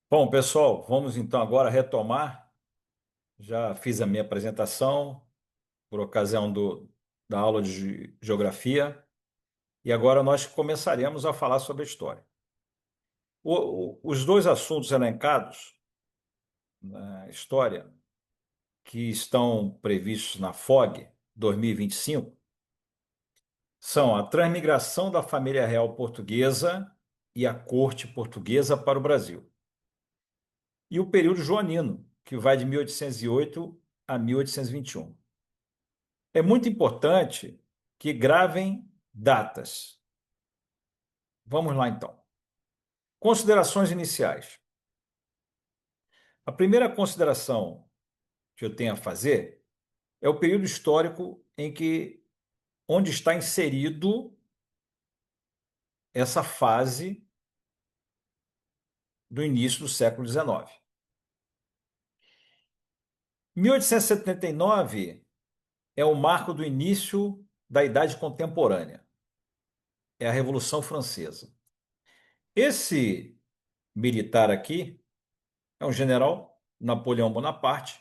Bom, pessoal, vamos então agora retomar. Já fiz a minha apresentação por ocasião da aula de geografia e agora nós começaremos a falar sobre a história. Os dois assuntos elencados na história que estão previstos na FOG 2025 são a transmigração da família real portuguesa e a corte portuguesa para o Brasil, e o período joanino, que vai de 1808 a 1821. É muito importante que gravem datas. Vamos lá, então. Considerações iniciais. A primeira consideração que eu tenho a fazer é o período histórico onde está inserido essa fase do início do século XIX. 1879 é o marco do início da Idade Contemporânea. É a Revolução Francesa. Esse militar aqui é um general, Napoleão Bonaparte,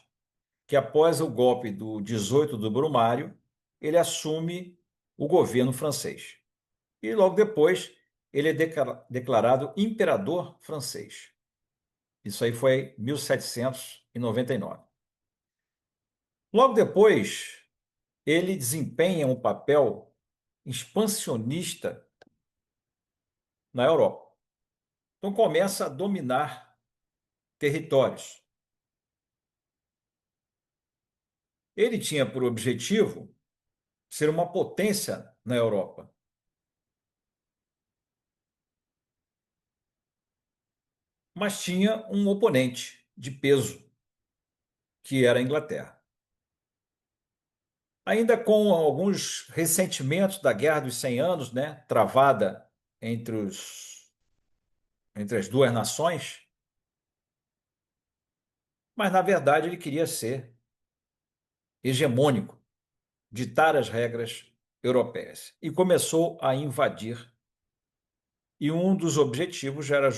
que após o golpe do 18 do Brumário, ele assume o governo francês. E logo depois, ele é declarado imperador francês. Isso aí foi em 1799. Logo depois, ele desempenha um papel expansionista na Europa. Então começa a dominar territórios. Ele tinha por objetivo ser uma potência na Europa. Mas tinha um oponente de peso, que era a Inglaterra. Ainda com alguns ressentimentos da Guerra dos 100 Anos, né, travada entre, entre as duas nações, mas na verdade ele queria ser hegemônico, ditar as regras europeias e começou a invadir. E um dos objetivos era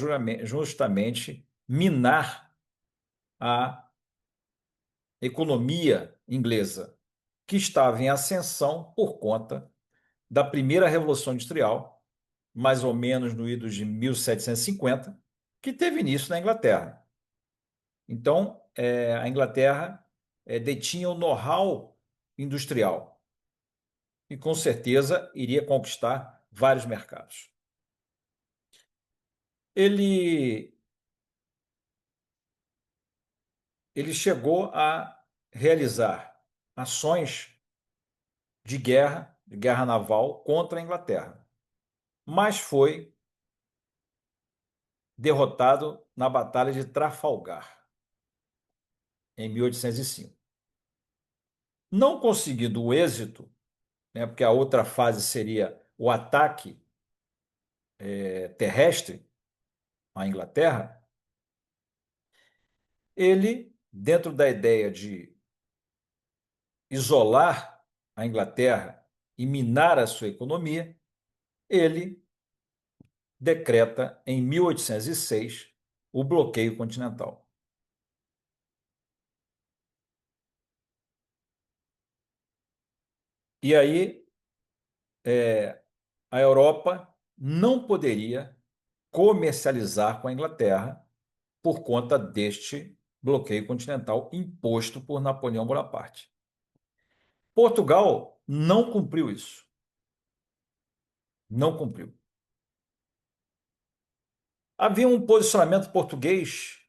justamente minar a economia inglesa, que estava em ascensão por conta da primeira Revolução Industrial, mais ou menos no ido de 1750, que teve início na Inglaterra. Então, a Inglaterra detinha o know-how industrial e, com certeza, iria conquistar vários mercados. Ele, ele chegou a realizar ações de guerra naval contra a Inglaterra, mas foi derrotado na Batalha de Trafalgar, em 1805. Não conseguindo o êxito, né, porque a outra fase seria o ataque terrestre à Inglaterra, ele, dentro da ideia de isolar a Inglaterra e minar a sua economia, ele decreta em 1806 o bloqueio continental. E aí a Europa não poderia comercializar com a Inglaterra por conta deste bloqueio continental imposto por Napoleão Bonaparte. Portugal não cumpriu isso. Não cumpriu. Havia um posicionamento português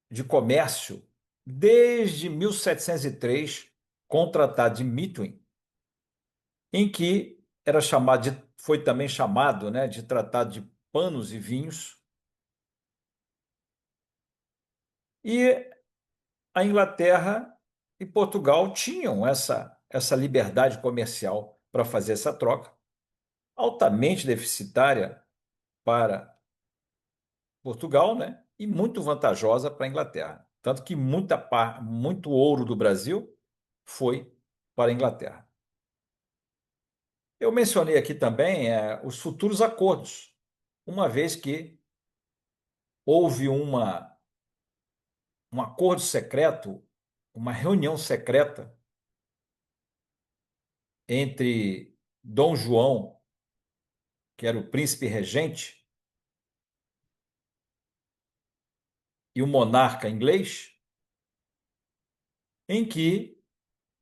de comércio desde 1703, com o Tratado de Methuen, em que foi também chamado, né, de Tratado de Panos e Vinhos, e a Inglaterra e Portugal tinham essa liberdade comercial para fazer essa troca, altamente deficitária para Portugal, né? E muito vantajosa para a Inglaterra. Tanto que muito ouro do Brasil foi para a Inglaterra. Eu mencionei aqui também os futuros acordos, uma vez que houve uma um acordo secreto, uma reunião secreta entre Dom João, que era o príncipe regente, e o monarca inglês, em que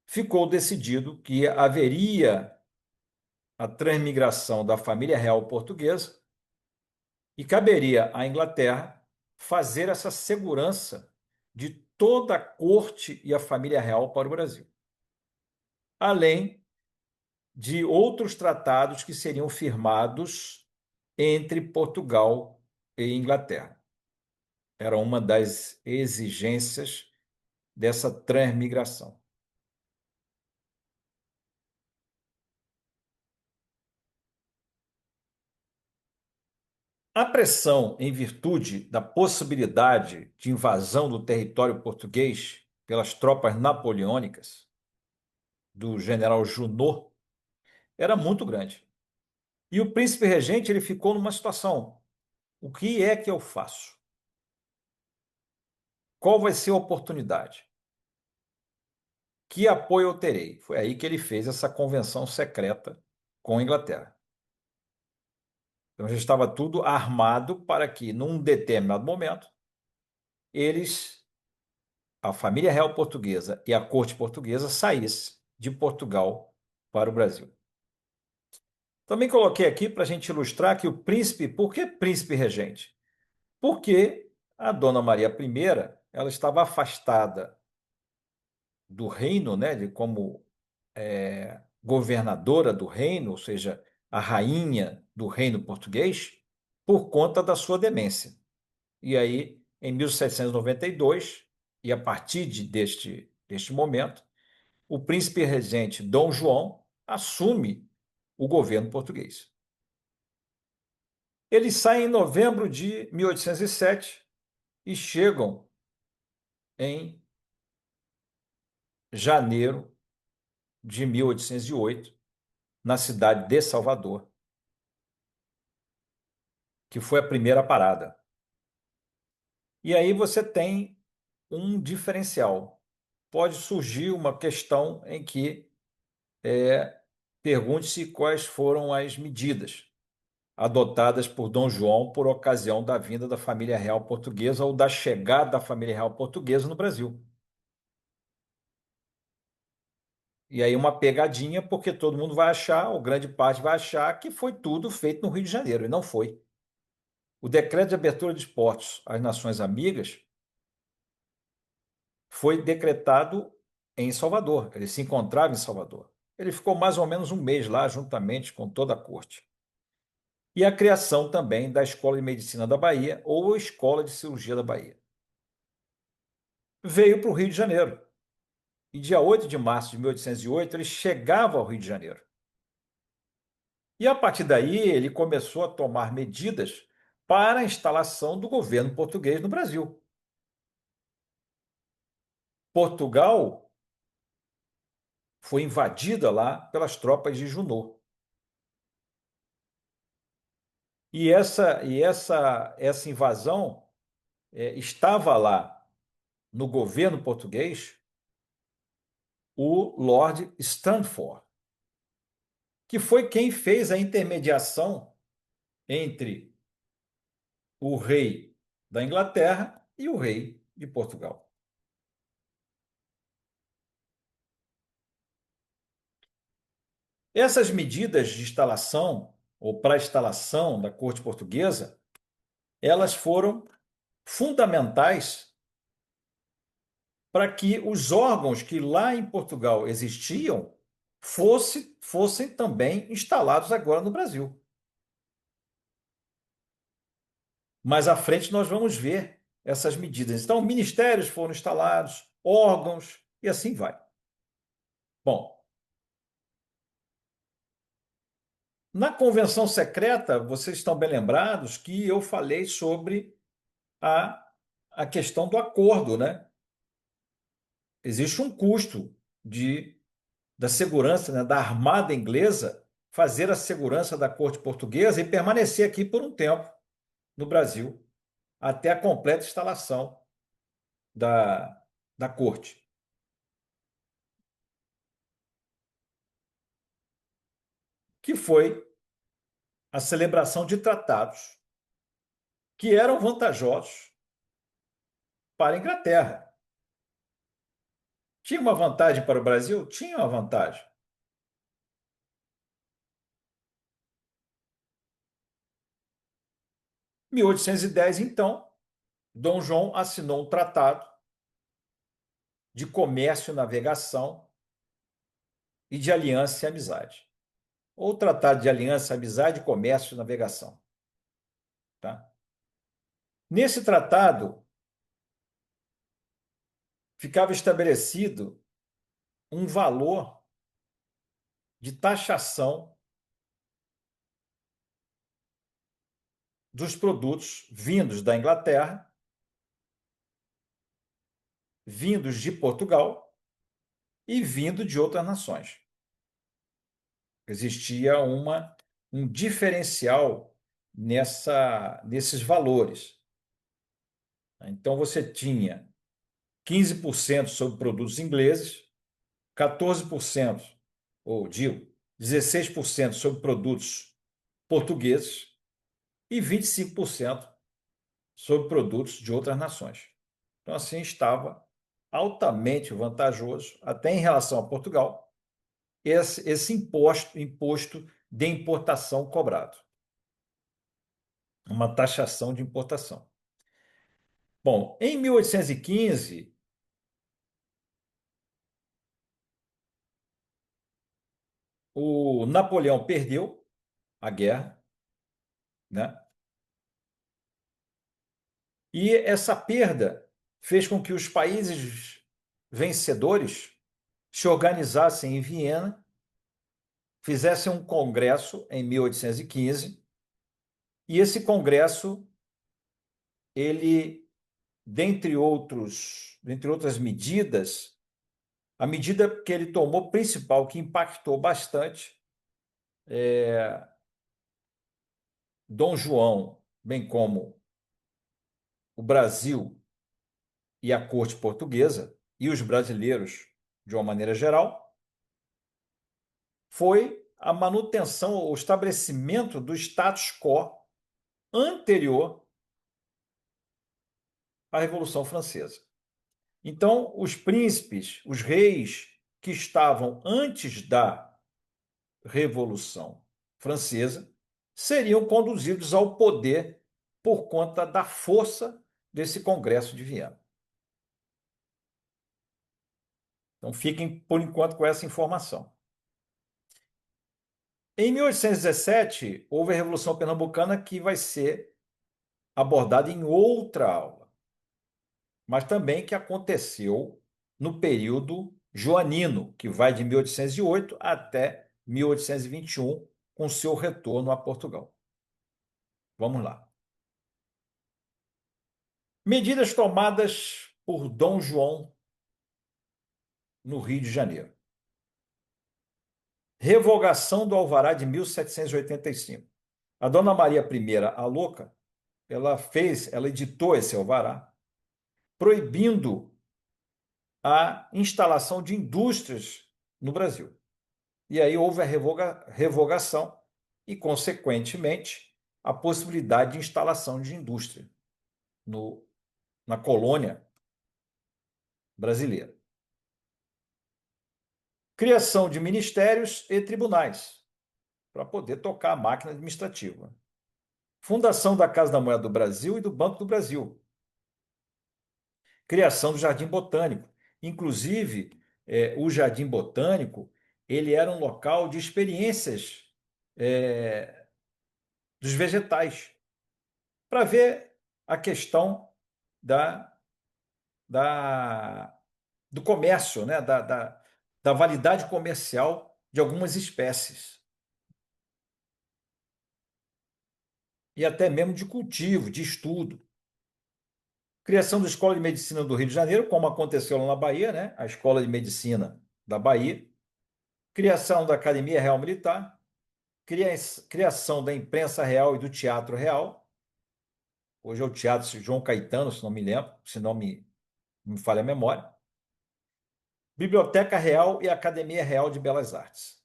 ficou decidido que haveria a transmigração da família real portuguesa e caberia à Inglaterra fazer essa segurança de toda a corte e a família real para o Brasil, além de outros tratados que seriam firmados entre Portugal e Inglaterra. Era uma das exigências dessa transmigração. A pressão em virtude da possibilidade de invasão do território português pelas tropas napoleônicas do general Junot era muito grande. E o príncipe regente ele ficou numa situação: o que é que eu faço? Qual vai ser a oportunidade? Que apoio eu terei? Foi aí que ele fez essa convenção secreta com a Inglaterra. Então já estava tudo armado para que, num determinado momento, eles, a família real portuguesa e a corte portuguesa, saísse de Portugal para o Brasil. Também coloquei aqui para a gente ilustrar que o príncipe, por que príncipe regente? Porque a Dona Maria I, ela estava afastada do reino, né, de como governadora do reino, ou seja, a rainha do reino português, por conta da sua demência. E aí, em 1792, e a partir deste momento, o príncipe regente Dom João assume o governo português. Eles saem em novembro de 1807 e chegam em janeiro de 1808, na cidade de Salvador, que foi a primeira parada. E aí você tem um diferencial. Pode surgir uma questão em que pergunte-se quais foram as medidas adotadas por Dom João por ocasião da vinda da família real portuguesa ou da chegada da família real portuguesa no Brasil. E aí uma pegadinha, porque todo mundo vai achar, ou grande parte vai achar, que foi tudo feito no Rio de Janeiro, e não foi. O decreto de abertura de portos às nações amigas foi decretado em Salvador. Ele se encontrava em Salvador. Ele ficou mais ou menos um mês lá, juntamente com toda a corte. E a criação também da Escola de Medicina da Bahia ou Escola de Cirurgia da Bahia. Veio para o Rio de Janeiro. E dia 8 de março de 1808, ele chegava ao Rio de Janeiro. E a partir daí, ele começou a tomar medidas para a instalação do governo português no Brasil. Portugal foi invadida lá pelas tropas de Junot. E essa invasão estava lá no governo português o Lord Stanford, que foi quem fez a intermediação entre o rei da Inglaterra e o rei de Portugal. Essas medidas de instalação ou para instalação da corte portuguesa, elas foram fundamentais para que os órgãos que lá em Portugal existiam fossem também instalados agora no Brasil. Mais à frente nós vamos ver essas medidas. Então, ministérios foram instalados, órgãos, e assim vai. Bom, na convenção secreta, vocês estão bem lembrados que eu falei sobre a, a questão do acordo, né? Existe um custo da segurança, né, da armada inglesa fazer a segurança da corte portuguesa e permanecer aqui por um tempo no Brasil, até a completa instalação da, da corte, que foi a celebração de tratados que eram vantajosos para a Inglaterra. Tinha uma vantagem para o Brasil? Tinha uma vantagem. 1810, então, Dom João assinou um tratado de comércio e navegação e de aliança e amizade. Ou tratado de aliança, amizade, comércio e navegação. Tá? Nesse tratado, ficava estabelecido um valor de taxação dos produtos vindos da Inglaterra, vindos de Portugal e vindo de outras nações. Existia um diferencial nesses valores. Então, você tinha 15% sobre produtos ingleses, 14%, ou digo, 16% sobre produtos portugueses e 25% sobre produtos de outras nações. Então, assim, estava altamente vantajoso, até em relação a Portugal, esse imposto de importação cobrado, uma taxação de importação. Bom, em 1815, o Napoleão perdeu a guerra, né? E essa perda fez com que os países vencedores se organizassem em Viena, fizessem um congresso em 1815, e esse congresso, ele, dentre outras medidas, a medida que ele tomou principal, que impactou bastante, Dom João, bem como o Brasil e a corte portuguesa, e os brasileiros, de uma maneira geral, foi a manutenção, o estabelecimento do status quo anterior à Revolução Francesa. Então, os príncipes, os reis que estavam antes da Revolução Francesa seriam conduzidos ao poder por conta da força desse Congresso de Viena. Então, fiquem, por enquanto, com essa informação. Em 1817, houve a Revolução Pernambucana, que vai ser abordada em outra aula, mas também que aconteceu no período joanino, que vai de 1808 até 1821, com seu retorno a Portugal. Vamos lá. Medidas tomadas por Dom João no Rio de Janeiro. Revogação do Alvará de 1785. A Dona Maria I, a louca, ela editou esse alvará, proibindo a instalação de indústrias no Brasil. E aí houve a revogação e, consequentemente, a possibilidade de instalação de indústria na colônia brasileira. Criação de ministérios e tribunais para poder tocar a máquina administrativa. Fundação da Casa da Moeda do Brasil e do Banco do Brasil. Criação do Jardim Botânico. Inclusive, o Jardim Botânico, ele era um local de experiências dos vegetais, para ver a questão da, da, do comércio, né? Da validade comercial de algumas espécies. E até mesmo de cultivo, de estudo. Criação da Escola de Medicina do Rio de Janeiro, como aconteceu lá na Bahia, né? A Escola de Medicina da Bahia. Criação da Academia Real Militar. Criação da Imprensa Real e do Teatro Real. Hoje é o Teatro João Caetano, se não me lembro, se não me me falha a memória, Biblioteca Real e Academia Real de Belas Artes.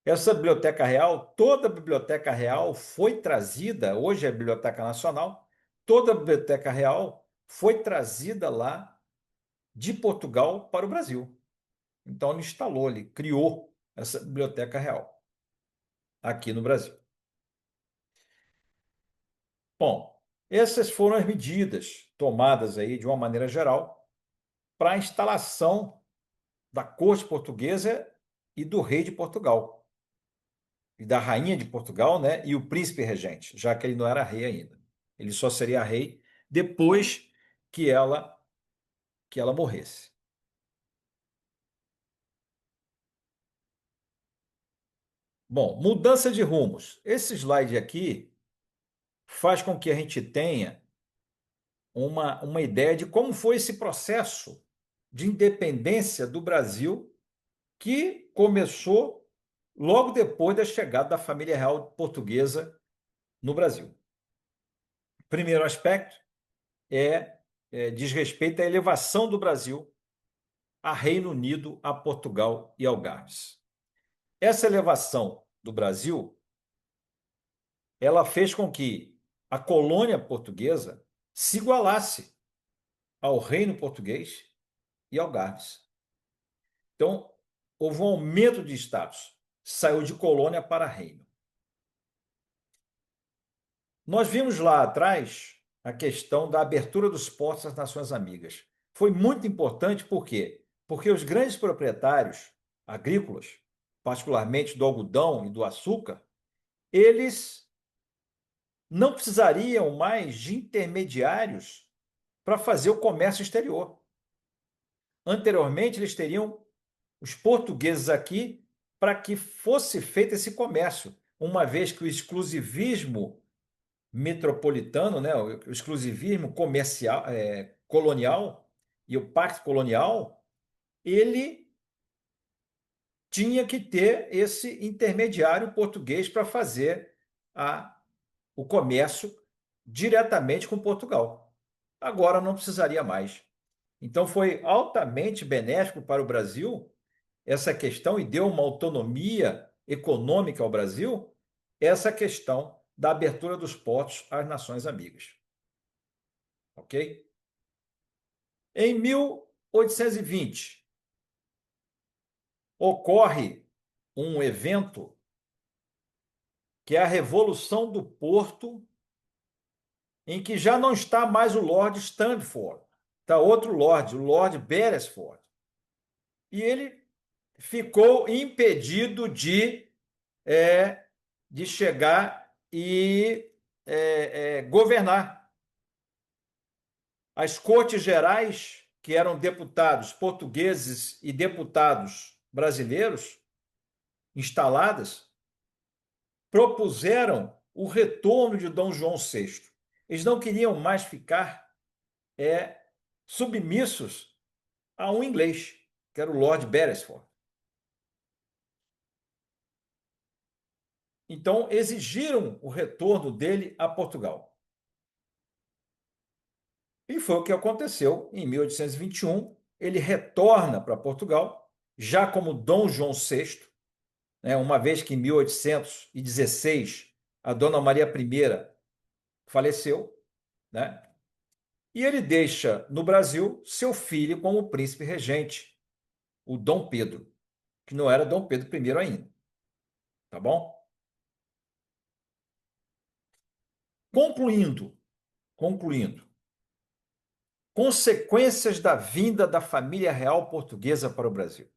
Essa Biblioteca Real, toda a Biblioteca Real foi trazida, hoje é a Biblioteca Nacional, toda a Biblioteca Real foi trazida lá de Portugal para o Brasil. Então ele instalou, ele criou essa Biblioteca Real aqui no Brasil. Bom, essas foram as medidas tomadas aí de uma maneira geral para a instalação da corte portuguesa e do rei de Portugal e da rainha de Portugal, né, e o príncipe regente, já que ele não era rei ainda. Ele só seria rei depois que ela morresse. Bom, mudança de rumos. Esse slide aqui faz com que a gente tenha uma ideia de como foi esse processo de independência do Brasil que começou logo depois da chegada da família real portuguesa no Brasil. Primeiro aspecto diz respeito à elevação do Brasil a Reino Unido, a Portugal e Algarves. Essa elevação do Brasil, ela fez com que a colônia portuguesa se igualasse ao Reino Português e Algarves. Então, houve um aumento de status, saiu de colônia para reino. Nós vimos lá atrás a questão da abertura dos portos às nações amigas. Foi muito importante, por quê? Porque os grandes proprietários agrícolas, particularmente do algodão e do açúcar, eles não precisariam mais de intermediários para fazer o comércio exterior. Anteriormente, eles teriam os portugueses aqui para que fosse feito esse comércio, uma vez que o exclusivismo metropolitano, né, o exclusivismo comercial, colonial e o pacto colonial, ele tinha que ter esse intermediário português para fazer o comércio diretamente com Portugal. Agora não precisaria mais. Então foi altamente benéfico para o Brasil essa questão e deu uma autonomia econômica ao Brasil, essa questão da abertura dos portos às nações amigas. Ok? Em 1820, ocorre um evento que é a Revolução do Porto, em que já não está mais o Lord Stanford, está outro Lord, o Lord Beresford. E ele ficou impedido de chegar e governar. As Cortes Gerais, que eram deputados portugueses e deputados brasileiros instaladas, propuseram o retorno de Dom João VI. Eles não queriam mais ficar submissos a um inglês, que era o Lord Beresford. Então, exigiram o retorno dele a Portugal. E foi o que aconteceu em 1821. Ele retorna para Portugal, já como Dom João VI, né, uma vez que em 1816 a Dona Maria I faleceu, né? E ele deixa no Brasil seu filho como príncipe regente, o Dom Pedro, que não era Dom Pedro I ainda. Tá bom? Concluindo, consequências da vinda da família real portuguesa para o Brasil.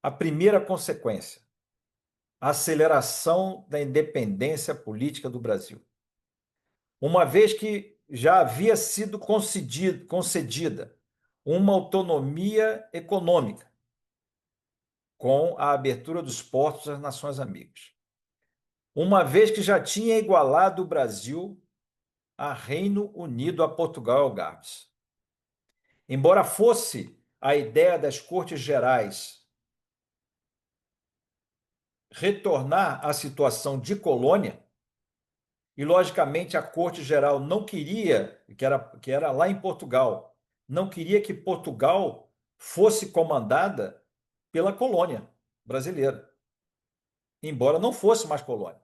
A primeira consequência, a aceleração da independência política do Brasil. Uma vez que já havia sido concedida uma autonomia econômica com a abertura dos portos às nações amigas. Uma vez que já tinha igualado o Brasil a Reino Unido, a Portugal e Algarves. Embora fosse a ideia das Cortes Gerais retornar à situação de colônia, e logicamente a Corte Geral não queria, que era lá em Portugal, não queria que Portugal fosse comandada pela colônia brasileira, embora não fosse mais colônia.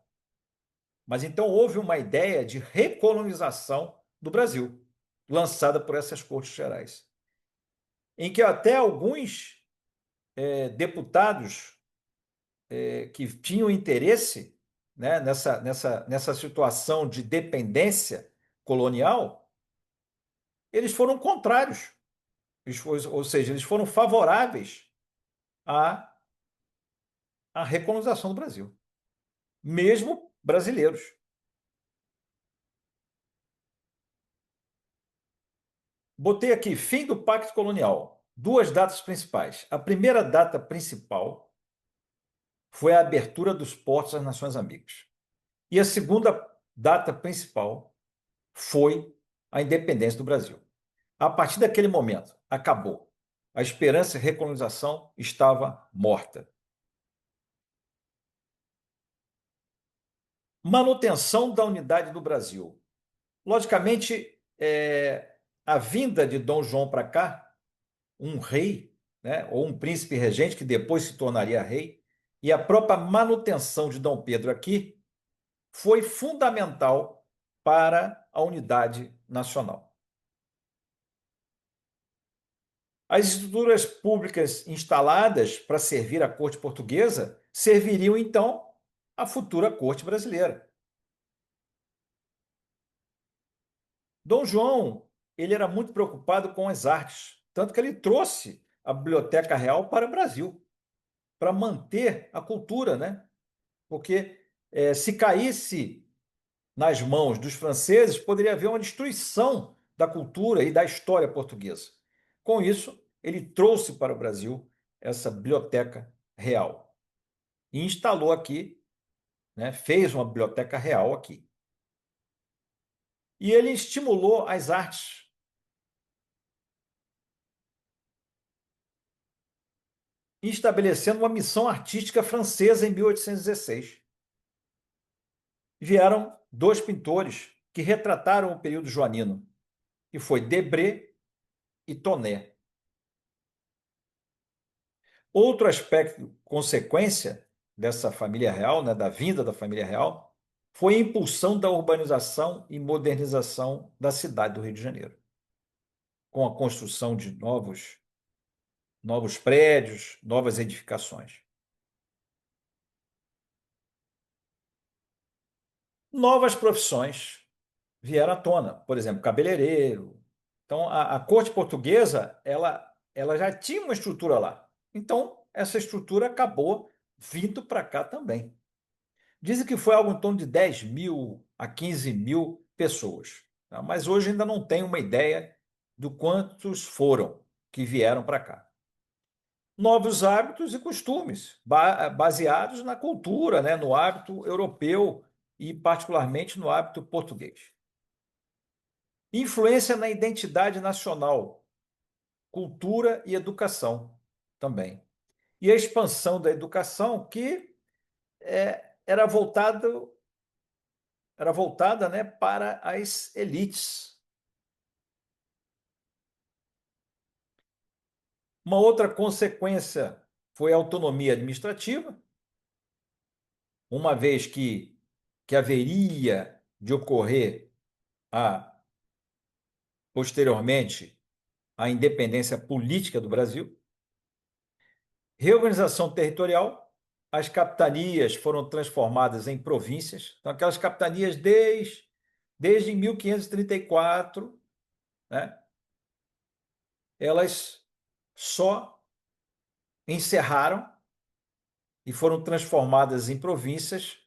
Mas então houve uma ideia de recolonização do Brasil, lançada por essas Cortes Gerais, em que até alguns deputados que tinham interesse, né, nessa situação de dependência colonial, eles foram contrários, ou seja, eles foram favoráveis à, à recolonização do Brasil, mesmo brasileiros. Botei aqui fim do Pacto Colonial. Duas datas principais. A primeira data principal foi a abertura dos portos às Nações Amigas. E a segunda data principal foi a independência do Brasil. A partir daquele momento, acabou. A esperança de recolonização estava morta. Manutenção da unidade do Brasil. Logicamente, a vinda de Dom João para cá, um rei, né, ou um príncipe regente, que depois se tornaria rei, e a própria manutenção de Dom Pedro aqui foi fundamental para a unidade nacional. As estruturas públicas instaladas para servir a corte portuguesa serviriam, então, à futura corte brasileira. Dom João, ele era muito preocupado com as artes, tanto que ele trouxe a Biblioteca Real para o Brasil, para manter a cultura, né? Porque se caísse nas mãos dos franceses, poderia haver uma destruição da cultura e da história portuguesa. Com isso, ele trouxe para o Brasil essa biblioteca real e instalou aqui, né, fez uma biblioteca real aqui. E ele estimulou as artes, estabelecendo uma missão artística francesa em 1816. Vieram dois pintores que retrataram o período joanino, que foi Debré e Tonet. Outro aspecto, consequência dessa família real, né, da vinda da família real, foi a impulsão da urbanização e modernização da cidade do Rio de Janeiro, com a construção de novos prédios, novas edificações. Novas profissões vieram à tona, por exemplo, cabeleireiro. Então, a corte portuguesa, ela já tinha uma estrutura lá. Então, essa estrutura acabou vindo para cá também. Dizem que foi algo em torno de 10 mil a 15 mil pessoas, tá? Mas hoje ainda não tenho uma ideia do quantos foram que vieram para cá. Novos hábitos e costumes, baseados na cultura, né, no hábito europeu e, particularmente, no hábito português. Influência na identidade nacional, cultura e educação também. E a expansão da educação que era voltada, né, para as elites. Uma outra consequência foi a autonomia administrativa, uma vez que haveria de ocorrer posteriormente a independência política do Brasil. Reorganização territorial, as capitanias foram transformadas em províncias, então aquelas capitanias desde 1534, né, elas só encerraram e foram transformadas em províncias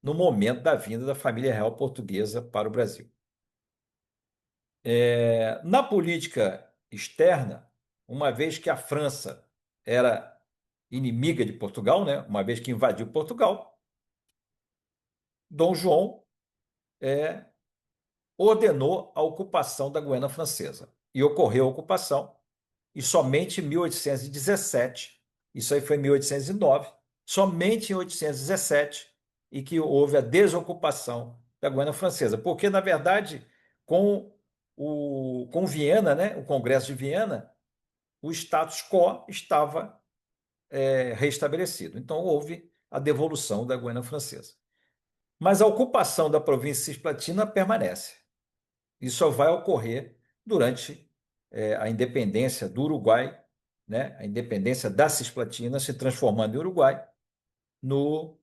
no momento da vinda da família real portuguesa para o Brasil. Na política externa, uma vez que a França era inimiga de Portugal, né, uma vez que invadiu Portugal, Dom João ordenou a ocupação da Guiana Francesa. E ocorreu a ocupação, e somente em 1817, isso aí foi em 1809, somente em 1817, e que houve a desocupação da Guiana Francesa. Porque, na verdade, com com Viena, né, o Congresso de Viena, o status quo estava restabelecido. Então, houve a devolução da Guiana Francesa. Mas a ocupação da província cisplatina permanece. Isso só vai ocorrer durante a independência do Uruguai, né, a independência da Cisplatina se transformando em Uruguai no,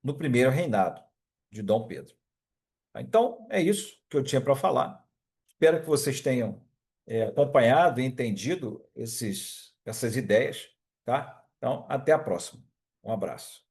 no primeiro reinado de Dom Pedro. Então, é isso que eu tinha para falar. Espero que vocês tenham acompanhado e entendido essas ideias, tá? Então, até a próxima. Um abraço.